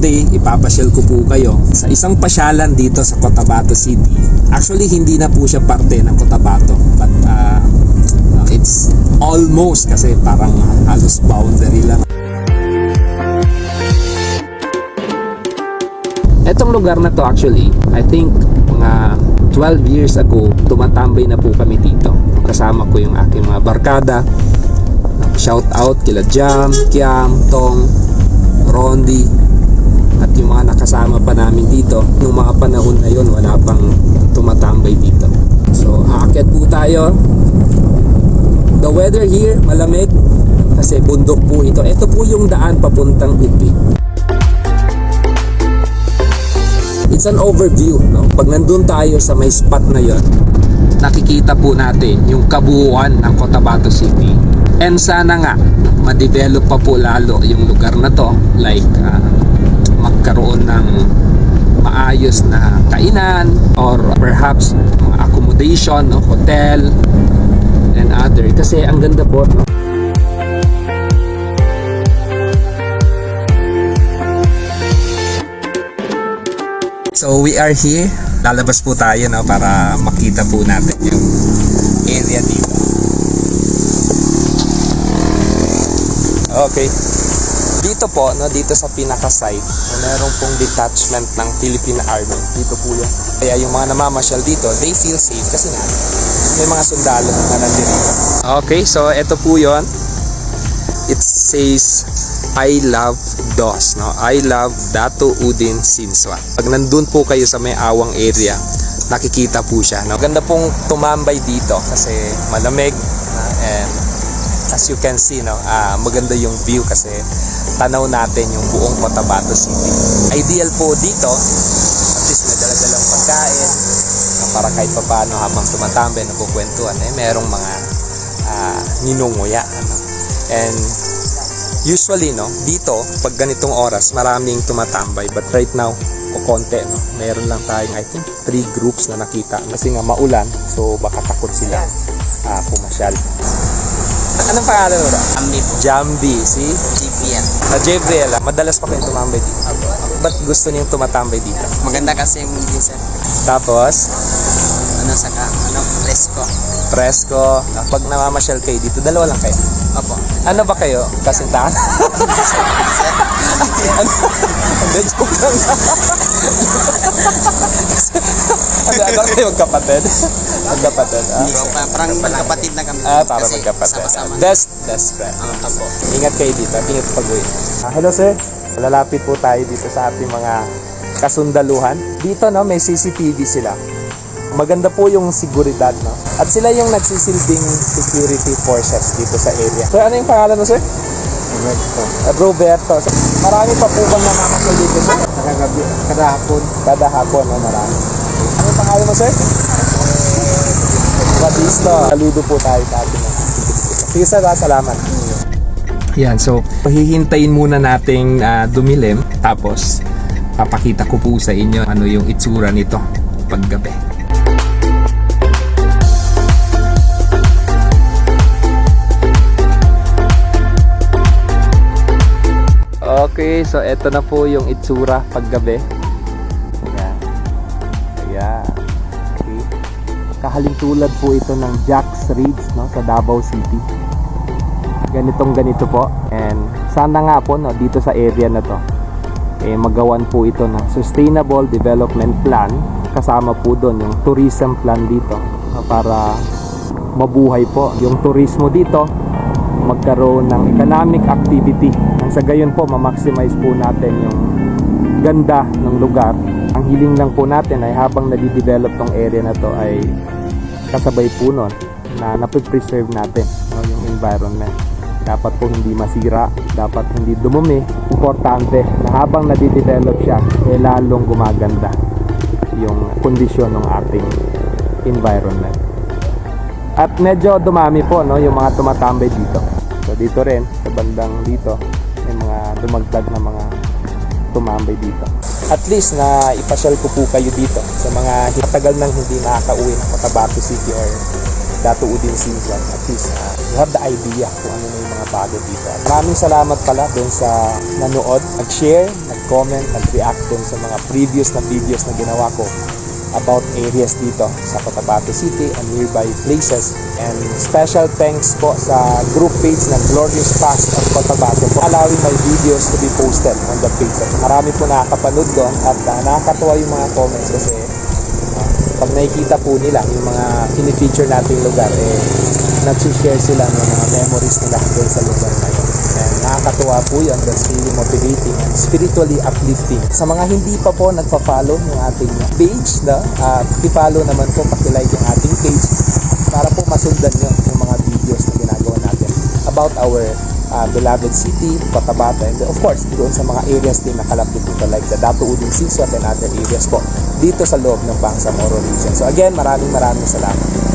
today, ipapasyal ko po kayo sa isang pasyalan dito sa Cotabato City. Actually, hindi na po siya parte ng Cotabato, but it's almost, kasi parang halos boundary lang. Etong lugar na to actually, I think mga 12 years ago, tumatambay na po kami dito. Kasama ko yung aking mga barkada. Shout out kila Jam, Kiam, Tong, Rondi, at yung mga nakasama pa namin dito. Noong mga panahon na yun, wala pang tumatambay dito. So, aakyat po tayo. The weather here, malamig kasi bundok po ito. Ito po yung daan papuntang Upi. It's an overview, no? Pag nandun tayo sa may spot na yon, nakikita po natin yung kabuuan ng Cotabato City. And sana nga, ma-develop pa po lalo yung lugar na to. Like, magkaroon ng maayos na kainan or perhaps mga accommodation, no? Hotel and other. Kasi ang ganda po, no? So we are here. Lalabas po tayo, no, para makita po natin yung area dito. Okay. Dito po, no, dito sa pinaka-site, meron pong detachment ng Philippine Army. Dito po yan. Kaya yung mga namamasyal dito, they feel safe kasi nga may mga sundalo na nandito. Okay, so ito po yon. It says I love DOS, no? I love Dato Udin Sinswa. Pag nandun po kayo sa may awang area, nakikita po siya, no? Ganda pong tumambay dito kasi malamig, and as you can see, no, maganda yung view kasi tanaw natin yung buong Cotabato City. Ideal po dito, at least may dala-dalang pagkain, para kahit paano habang tumatambay, nagkukwentuhan, merong mga ninunguya, ano? And usually, no, dito pag ganitong oras maraming tumatambay, but right now konti, no, meron lang tayong I think 3 groups na nakita kasi nga maulan, so baka takot sila pumasyal. Anong pangalan mo? Jambi po. Jambi, si? JPL. JPL, madalas pa kayong tumambay dito? Ba't gusto niyong tumatambay dito? Maganda kasi yung diesel. Tapos? Presko. Presko. Pag namamasyal kayo dito, dalawa lang kayo? Opo. Ano ba kayo? Kasintahan? Hindi, joke lang. Ano kayo, magkapatid? Magkapatid. Parang magkapatid na kami. Para magkapatid. Sama-sama. Best friend. Opo. Ingat kayo dito. Ingat pag-uwi. Hello sir. Lalapit po tayo dito sa ating mga kasundaluhan. Dito, no, may CCTV sila. Maganda po yung seguridad, no? At sila yung nagsisilbing security forces dito sa area. So, ano yung pangalan mo, sir? Roberto. So, marami pa po bang namamasyal dito, sir? Kada hapon, no? Marami. Ano yung pangalan mo, sir? Batisto. Saludo po tayo sa atin. Sige, sir, salamat. Yan, so hihintayin muna nating dumilim, tapos papakita ko po sa inyo ano yung itsura nito paggabi. Okay, so eto na po yung itsura paggabi. Ayan. Ayan. Okay. Kahalintulad po ito ng Jack's Ridge, no, sa Davao City. Ganito po, and sana nga po, no, dito sa area na to magawan po ito ng Sustainable Development Plan, kasama po doon yung tourism plan dito, para mabuhay po yung turismo dito, magkaroon ng economic activity, nang sa gayon po ma-maximize po natin yung ganda ng lugar. Ang hiling lang po natin ay habang nadidevelop tong area na to ay kasabay po nun na napipreserve natin, no, yung environment. Dapat po hindi masira, dapat hindi dumumi. Importante na habang nadidevelop siya, lalong gumaganda yung kondisyon ng ating environment. At medyo dumami po, no, yung mga tumatambay dito. So dito rin, sa bandang dito, may mga dumagdag na mga tumambay dito. At least na ipasyal ko po kayo dito sa mga matagal nang hindi nakaka-uwi ng Cotabato City or Dato Udin Sinswa. At least you have the idea kung ano na yung mga bago dito. Maraming salamat pala dun sa nanood, nag-share, comment at react dun sa mga previous na videos na ginawa ko about areas dito sa Cotabato City and nearby places. And special thanks po sa group page ng Glorious Past of Cotabato for allowing my videos to be posted on the page. At marami po nakakapanood doon at nakakatuwa yung mga comments kasi pag nakikita po nila yung mga pinifeature nating lugar, nag-share sila ng mga memories nila doon sa lugar na yun. And nakakatuwa po yun, that's really motivating and spiritually uplifting. Sa mga hindi pa po nagpa-follow ng ating page, i-follow naman po, paki-like yung ating page para po masundan nyo yung mga videos na ginagawa natin about our beloved city, Cotabato, and of course, doon sa mga areas din nakalapit dito like the Dato Uding Silsot and other areas po dito sa loob ng Bangsamoro region. So again, maraming salamat.